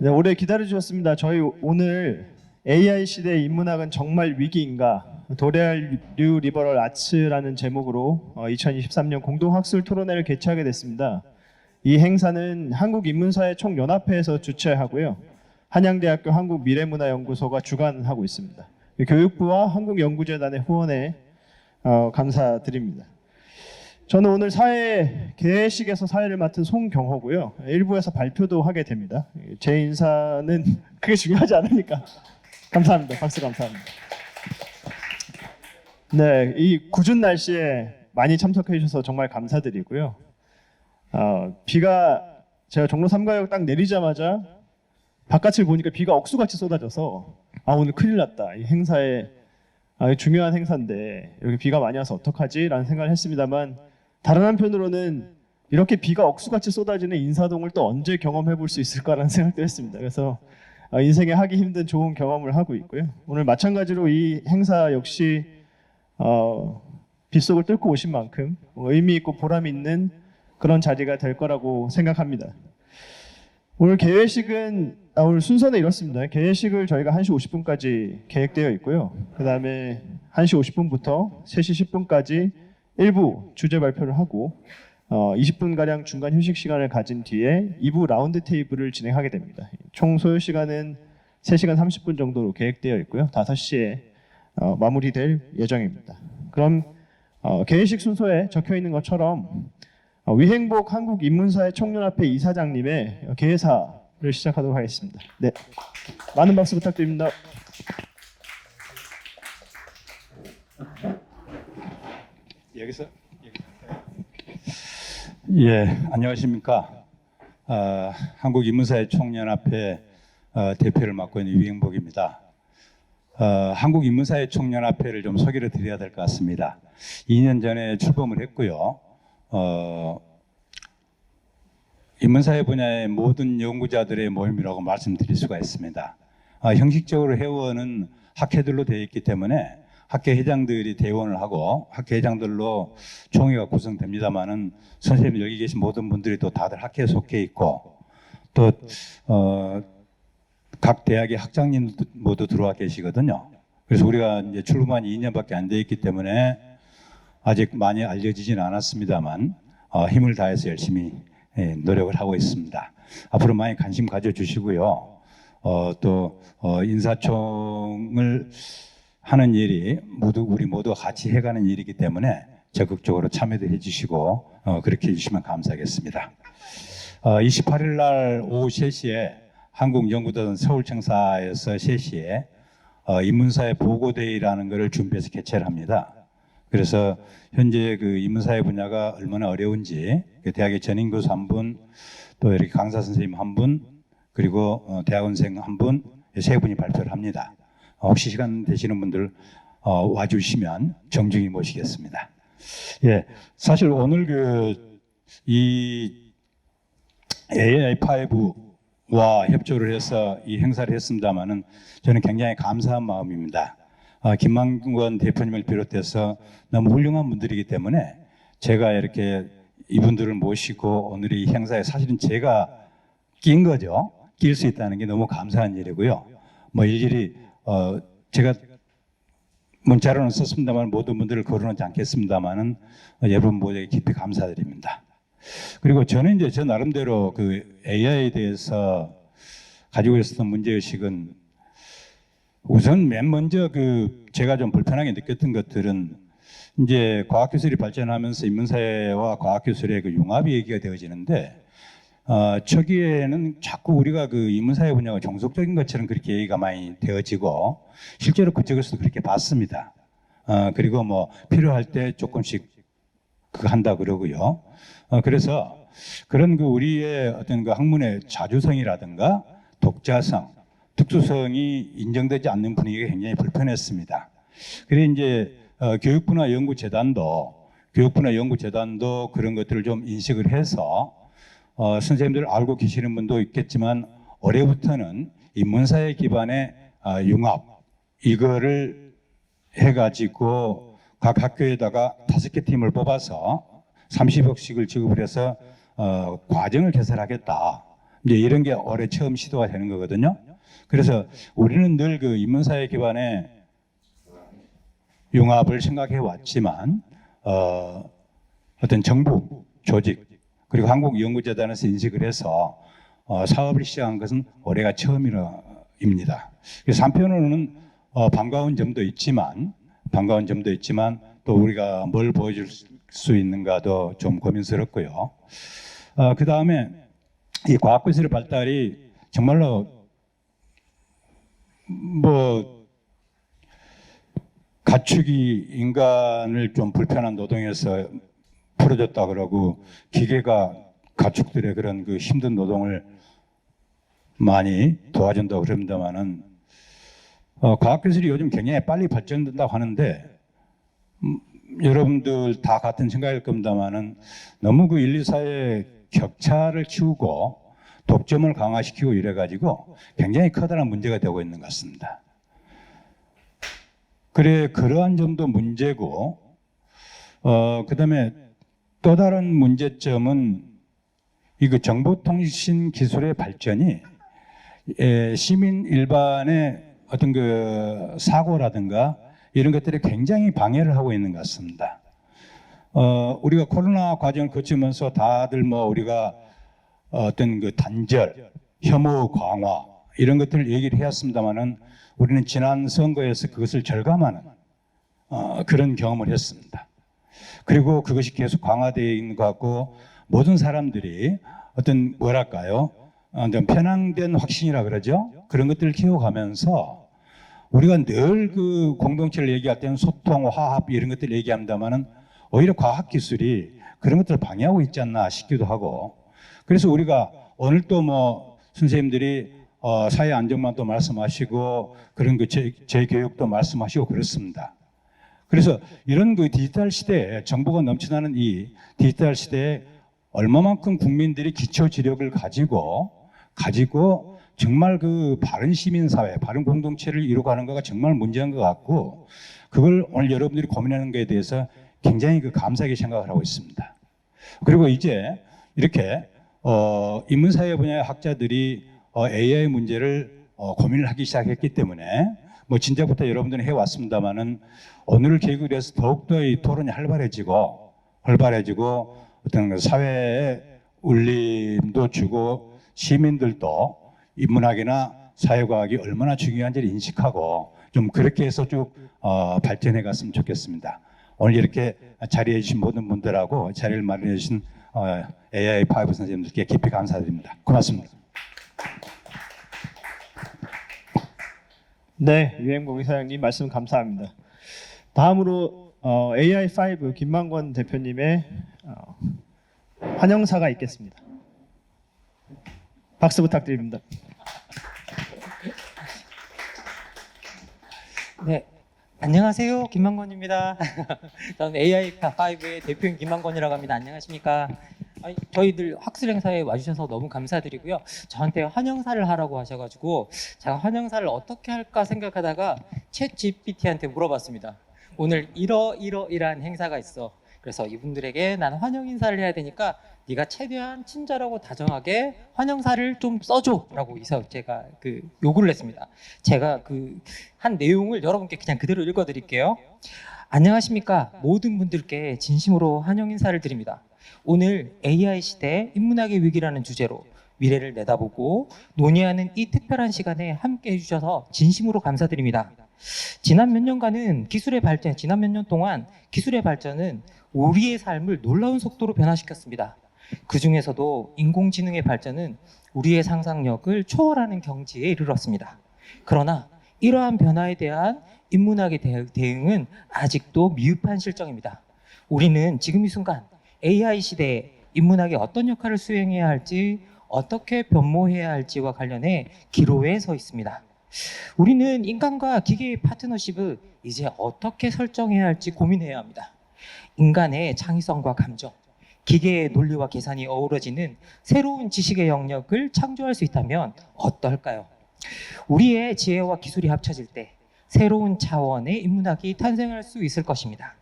네, 오래 기다려주셨습니다. 저희 오늘 AI 시대 인문학은 정말 위기인가? 도레알 뉴 리버럴 아츠라는 제목으로 2023년 공동학술 토론회를 개최하게 됐습니다. 이 행사는 한국인문사회 총연합회에서 주최하고요. 한양대학교 한국미래문화연구소가 주관하고 있습니다. 교육부와 한국연구재단의 후원에 감사드립니다. 저는 오늘 사회 개회식에서 사회를 맡은 송경호고요. 일부에서 발표도 하게 됩니다. 제 인사는 그게 중요하지 않으니까 감사합니다. 박수 감사합니다. 네, 이 궂은 날씨에 많이 참석해 주셔서 정말 감사드리고요. 비가 제가 종로 3가역 딱 내리자마자 바깥을 보니까 비가 억수같이 쏟아져서 오늘 큰일 났다. 이 행사에 중요한 행사인데 여기 비가 많이 와서 어떡하지? 라는 생각을 했습니다만 다른 한편으로는 이렇게 비가 억수같이 쏟아지는 인사동을 또 언제 경험해 볼 수 있을까라는 생각도 했습니다. 그래서 인생에 하기 힘든 좋은 경험을 하고 있고요. 오늘 마찬가지로 이 행사 역시 빗속을 뚫고 오신 만큼 의미 있고 보람 있는 그런 자리가 될 거라고 생각합니다. 오늘 개회식은 오늘 순서는 이렇습니다. 개회식을 저희가 1시 50분까지 계획되어 있고요. 그 다음에 1시 50분부터 3시 10분까지 일부 주제 발표를 하고 20분가량 중간 휴식 시간을 가진 뒤에 2부 라운드 테이블을 진행하게 됩니다. 총 소요 시간은 3시간 30분 정도로 계획되어 있고요. 5시에 마무리될 예정입니다. 그럼 개회식 순서에 적혀 있는 것처럼 위행복 한국인문사회 총연합회 이사장님의 개회사를 시작하도록 하겠습니다. 네, 많은 박수 부탁드립니다. 여기서. 예, 안녕하십니까. 한국인문사회 총연합회 대표를 맡고 있는 유행복입니다. 한국인문사회 총연합회를 좀 소개를 드려야 될 것 같습니다. 2년 전에 출범을 했고요. 인문사회 분야의 모든 연구자들의 모임이라고 말씀드릴 수가 있습니다. 형식적으로 회원은 학회들로 되어 있기 때문에 학회 회장들이 대원을 하고 학회 회장들로 총회가 구성됩니다만은 선생님 여기 계신 모든 분들이 또 다들 학회에 속해 있고 또 각 대학의 학장님도 모두 들어와 계시거든요. 그래서 우리가 이제 출범한 2년밖에 안 돼 있기 때문에 아직 많이 알려지진 않았습니다만 힘을 다해서 열심히 노력을 하고 있습니다. 앞으로 많이 관심 가져주시고요. 또 인사총을 하는 일이 우리 모두 같이 해가는 일이기 때문에 적극적으로 참여도 해주시고 그렇게 해주시면 감사하겠습니다. 28일 날 오후 3시에 한국연구단 서울청사에서 3시에 인문사회 보고대회라는 것을 준비해서 개최를 합니다. 그래서 현재 그 인문사회 분야가 얼마나 어려운지 대학의 전임 교수 한 분, 또 이렇게 강사 선생님 한 분, 그리고 대학원생 한 분, 3분이 발표를 합니다. 혹시 시간 되시는 분들 와주시면 정중히 모시겠습니다. 예, 사실 오늘 이 AI5와 협조를 해서 이 행사를 했습니다만은 저는 굉장히 감사한 마음입니다. 김만권 대표님을 비롯해서 너무 훌륭한 분들이기 때문에 제가 이렇게 이분들을 모시고 오늘 이 행사에 사실은 제가 낀 거죠. 낄 수 있다는 게 너무 감사한 일이고요. 일일이 제가 문자로는 썼습니다만 모든 분들을 거론하지 않겠습니다만은 여러분 모두에게 깊이 감사드립니다. 그리고 저는 이제 저 나름대로 그 AI에 대해서 가지고 있었던 문제의식은 우선 맨 먼저 제가 좀 불편하게 느꼈던 것들은 이제 과학기술이 발전하면서 인문사회와 과학기술의 융합이 얘기가 되어지는데 초기에는 자꾸 우리가 인문사회 분야가 종속적인 것처럼 그렇게 얘기가 많이 되어지고 실제로 그쪽에서도 그렇게 봤습니다. 그리고 필요할 때 조금씩 한다 그러고요. 그래서 그런 우리의 어떤 학문의 자주성이라든가 독자성, 특수성이 인정되지 않는 분위기가 굉장히 불편했습니다. 그래서 이제 교육부나 연구재단도 그런 것들을 좀 인식을 해서 선생님들 알고 계시는 분도 있겠지만 올해부터는 인문사회 기반의 융합 이거를 해가지고 각 학교에다가 5개 팀을 뽑아서 30억씩을 지급을 해서 과정을 개설하겠다. 이제 이런 게 올해 처음 시도가 되는 거거든요. 그래서 우리는 늘 그 인문사회 기반의 융합을 생각해 왔지만 어떤 정부 조직 그리고 한국연구재단에서 인식을 해서 사업을 시작한 것은 올해가 처음입니다. 그래서 한편으로는 반가운 점도 있지만 또 우리가 뭘 보여줄 수 있는가도 좀 고민스럽고요. 그 다음에 이 과학기술의 발달이 정말로 뭐 가축이 인간을 좀 불편한 노동에서 풀어줬다 그러고 기계가 가축들의 그런 그 힘든 노동을 많이 도와준다고 그럽니다만은 과학기술이 요즘 굉장히 빨리 발전된다고 하는데 여러분들 다 같은 생각일 겁니다만은 너무 그 인류 사회의 격차를 키우고 독점을 강화시키고 이래가지고 굉장히 커다란 문제가 되고 있는 것 같습니다. 그래 그러한 점도 문제고 그다음에 또 다른 문제점은 이거 정보통신 기술의 발전이 시민 일반의 어떤 그 사고라든가 이런 것들이 굉장히 방해를 하고 있는 것 같습니다. 우리가 코로나 과정을 거치면서 다들 뭐 우리가 어떤 그 단절, 혐오 강화 이런 것들을 얘기를 해왔습니다만은 우리는 지난 선거에서 그것을 절감하는 그런 경험을 했습니다. 그리고 그것이 계속 강화되어 있는 것 같고 모든 사람들이 어떤 뭐랄까요? 편향된 확신이라 그러죠. 그런 것들을 키워가면서 우리가 늘 그 공동체를 얘기할 때는 소통, 화합 이런 것들을 얘기합니다만은 오히려 과학기술이 그런 것들을 방해하고 있지 않나 싶기도 하고 그래서 우리가 오늘 또 뭐 선생님들이 사회 안정만도 말씀하시고 그런 그 재교육도 말씀하시고 그렇습니다. 그래서 이런 그 디지털 시대에 정보가 넘쳐나는 이 디지털 시대에 얼마만큼 국민들이 기초 지력을 가지고 정말 그 바른 시민사회, 바른 공동체를 이루어가는 거가 정말 문제인 것 같고 그걸 오늘 여러분들이 고민하는 것에 대해서 굉장히 그 감사하게 생각을 하고 있습니다. 그리고 이제 이렇게 인문사회 분야의 학자들이 AI 문제를 고민을 하기 시작했기 때문에 뭐 진작부터 여러분들이 해왔습니다만은 오늘 계기로 해서 더욱더 이 토론이 활발해지고 어떤 사회에 울림도 주고 시민들도 인문학이나 사회과학이 얼마나 중요한지를 인식하고 좀 그렇게 해서 쭉 발전해 갔으면 좋겠습니다. 오늘 이렇게 자리해 주신 모든 분들하고 자리를 마련해 주신 AI5 선생님들께 깊이 감사드립니다. 고맙습니다. 네, 유행복 이사장님 말씀 감사합니다. 다음으로 AI5 김만권 대표님의 환영사가 있겠습니다. 박수 부탁드립니다. 네, 안녕하세요. 김만권입니다. 저는 AI5의 대표인 김만권이라고 합니다. 안녕하십니까? 저희들 학술 행사에 와주셔서 너무 감사드리고요. 저한테 환영사를 하라고 하셔가지고 제가 환영사를 어떻게 할까 생각하다가 챗 GPT한테 물어봤습니다. 오늘 이러이러이러한 행사가 있어. 그래서 이분들에게 나는 환영 인사를 해야 되니까 네가 최대한 친절하고 다정하게 환영사를 좀 써줘 라고 제가 요구를 했습니다. 제가 한 내용을 여러분께 그냥 그대로 읽어드릴게요. 안녕하십니까. 모든 분들께 진심으로 환영 인사를 드립니다. 오늘 AI 시대 인문학의 위기라는 주제로 미래를 내다보고 논의하는 이 특별한 시간에 함께 해주셔서 진심으로 감사드립니다. 지난 몇 년 동안 기술의 발전은 우리의 삶을 놀라운 속도로 변화시켰습니다. 그 중에서도 인공지능의 발전은 우리의 상상력을 초월하는 경지에 이르렀습니다. 그러나 이러한 변화에 대한 인문학의 대응은 아직도 미흡한 실정입니다. 우리는 지금 이 순간 AI 시대에 인문학이 어떤 역할을 수행해야 할지, 어떻게 변모해야 할지와 관련해 기로에 서 있습니다. 우리는 인간과 기계의 파트너십을 이제 어떻게 설정해야 할지 고민해야 합니다. 인간의 창의성과 감정, 기계의 논리와 계산이 어우러지는 새로운 지식의 영역을 창조할 수 있다면 어떨까요? 우리의 지혜와 기술이 합쳐질 때 새로운 차원의 인문학이 탄생할 수 있을 것입니다.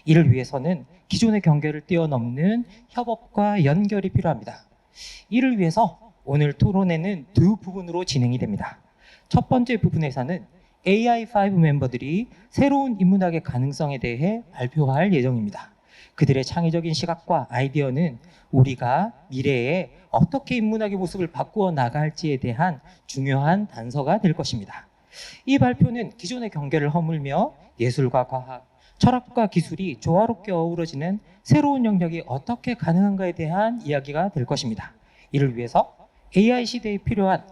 이를 위해서는 기존의 경계를 뛰어넘는 협업과 연결이 필요합니다. 이를 위해서 오늘 토론회는 두 부분으로 진행이 됩니다. 첫 번째 부분에서는 AI5 멤버들이 새로운 인문학의 가능성에 대해 발표할 예정입니다. 그들의 창의적인 시각과 아이디어는 우리가 미래에 어떻게 인문학의 모습을 바꾸어 나갈지에 대한 중요한 단서가 될 것입니다. 이 발표는 기존의 경계를 허물며 예술과 과학, 철학과 기술이 조화롭게 어우러지는 새로운 영역이 어떻게 가능한가에 대한 이야기가 될 것입니다. 이를 위해서 AI 시대에 필요한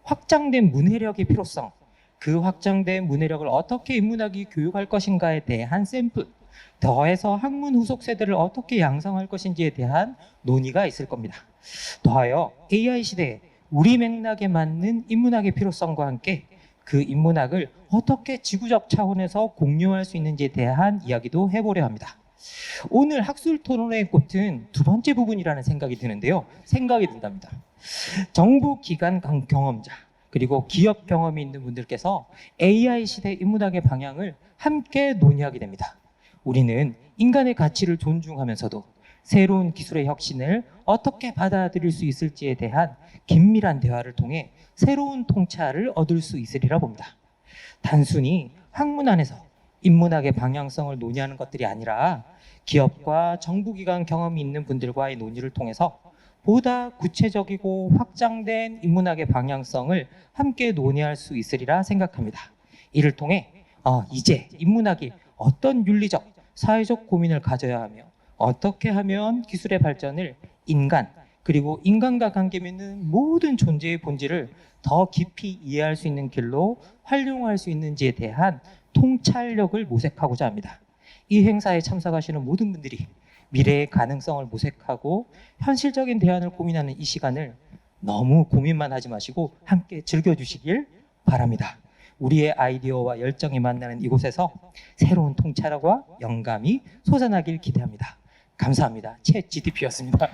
확장된 문해력의 필요성, 그 확장된 문해력을 어떻게 인문학이 교육할 것인가에 대한 샘플, 더해서 학문 후속 세대를 어떻게 양성할 것인지에 대한 논의가 있을 겁니다. 더하여 AI 시대에 우리 맥락에 맞는 인문학의 필요성과 함께 그 인문학을 어떻게 지구적 차원에서 공유할 수 있는지에 대한 이야기도 해보려 합니다. 오늘 학술 토론회의 꽃은 두 번째 부분이라는 생각이 드는데요. 생각이 든답니다. 정부 기관 경험자 그리고 기업 경험이 있는 분들께서 AI 시대 인문학의 방향을 함께 논의하게 됩니다. 우리는 인간의 가치를 존중하면서도 새로운 기술의 혁신을 어떻게 받아들일 수 있을지에 대한 긴밀한 대화를 통해 새로운 통찰을 얻을 수 있으리라 봅니다. 단순히 학문 안에서 인문학의 방향성을 논의하는 것들이 아니라 기업과 정부기관 경험이 있는 분들과의 논의를 통해서 보다 구체적이고 확장된 인문학의 방향성을 함께 논의할 수 있으리라 생각합니다. 이를 통해 이제 인문학이 어떤 윤리적, 사회적 고민을 가져야 하며 어떻게 하면 기술의 발전을 인간, 그리고 인간과 관계 맺는 모든 존재의 본질을 더 깊이 이해할 수 있는 길로 활용할 수 있는지에 대한 통찰력을 모색하고자 합니다. 이 행사에 참석하시는 모든 분들이 미래의 가능성을 모색하고 현실적인 대안을 고민하는 이 시간을 너무 고민만 하지 마시고 함께 즐겨주시길 바랍니다. 우리의 아이디어와 열정이 만나는 이곳에서 새로운 통찰과 영감이 솟아나길 기대합니다. 감사합니다. 챗 GTP였습니다.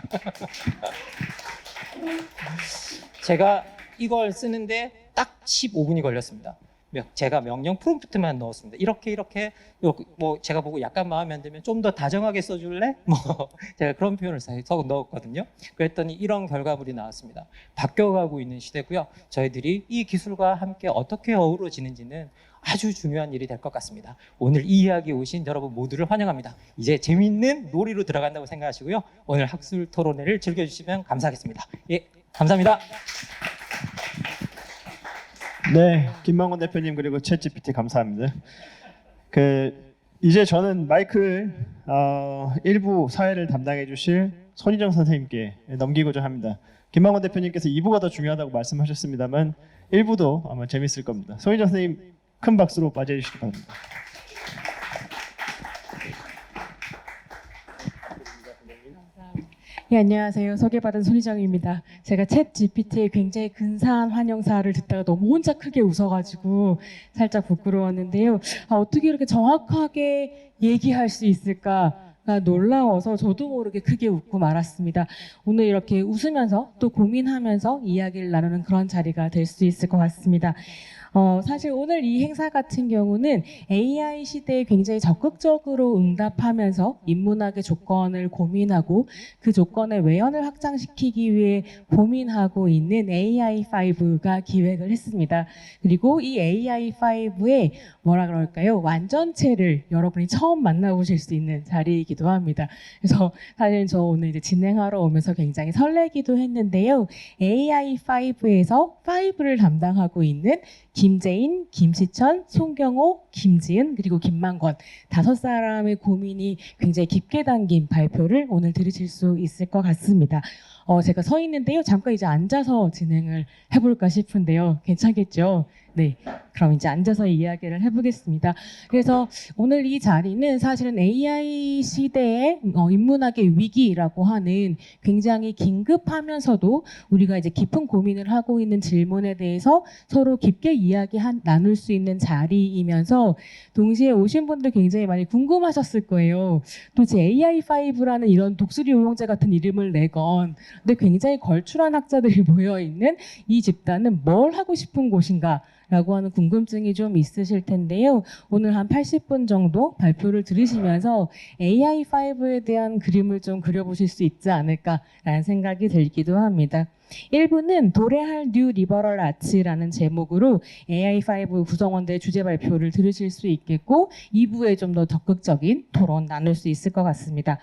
제가 이걸 쓰는데 딱 15분이 걸렸습니다. 제가 명령 프롬프트만 넣었습니다. 이렇게 뭐 제가 보고 약간 마음에 안 들면 좀 더 다정하게 써줄래? 뭐 제가 그런 표현을 써서 넣었거든요. 그랬더니 이런 결과물이 나왔습니다. 바뀌어가고 있는 시대고요. 저희들이 이 기술과 함께 어떻게 어우러지는지는 아주 중요한 일이 될 것 같습니다. 오늘 이 이야기에 오신 여러분 모두를 환영합니다. 이제 재미있는 놀이로 들어간다고 생각하시고요. 오늘 학술 토론회를 즐겨주시면 감사하겠습니다. 예, 감사합니다. 네, 김만곤 대표님 그리고 챗GPT 감사합니다. 이제 저는 마이크를 일부 사회를 담당해 주실 손희정 선생님께 넘기고자 합니다. 김만곤 대표님께서 2부가 더 중요하다고 말씀하셨습니다만 1부도 아마 재밌을 겁니다. 손희정 선생님 큰 박수로 맞이해 주시기 바랍니다. 네, 안녕하세요. 소개받은 손희정입니다. 제가 챗 GPT의 굉장히 근사한 환영사를 듣다가 너무 혼자 크게 웃어가지고 살짝 부끄러웠는데요. 어떻게 이렇게 정확하게 얘기할 수 있을까가 놀라워서 저도 모르게 크게 웃고 말았습니다. 오늘 이렇게 웃으면서 또 고민하면서 이야기를 나누는 그런 자리가 될 수 있을 것 같습니다. 사실 오늘 이 행사 같은 경우는 AI 시대에 굉장히 적극적으로 응답하면서 인문학의 조건을 고민하고 그 조건의 외연을 확장시키기 위해 고민하고 있는 AI5가 기획을 했습니다. 그리고 이 AI5의 뭐라 그럴까요? 완전체를 여러분이 처음 만나보실 수 있는 자리이기도 합니다. 그래서 사실 저 오늘 이제 진행하러 오면서 굉장히 설레기도 했는데요. AI5에서 5를 담당하고 있는 김재인, 김시천, 송경호, 김지은 그리고 김만권 5사람의 고민이 굉장히 깊게 담긴 발표를 오늘 들으실 수 있을 것 같습니다. 제가 서 있는데요. 잠깐 이제 앉아서 진행을 해볼까 싶은데요. 괜찮겠죠? 네, 그럼 이제 앉아서 이야기를 해보겠습니다. 그래서 오늘 이 자리는 사실은 AI 시대의 인문학의 위기라고 하는 굉장히 긴급하면서도 우리가 이제 깊은 고민을 하고 있는 질문에 대해서 서로 깊게 나눌 수 있는 자리이면서 동시에 오신 분들 굉장히 많이 궁금하셨을 거예요. 도대체 AI5라는 이런 독수리 우롱제 같은 이름을 내건 근데 굉장히 걸출한 학자들이 모여있는 이 집단은 뭘 하고 싶은 곳인가 라고 하는 궁금증이 좀 있으실 텐데요. 오늘 한 80분 정도 발표를 들으시면서 AI5에 대한 그림을 좀 그려보실 수 있지 않을까라는 생각이 들기도 합니다. 1부는 도래할 뉴 리버럴 아츠라는 제목으로 AI5 구성원들의 주제 발표를 들으실 수 있겠고 2부에 좀 더 적극적인 토론 나눌 수 있을 것 같습니다.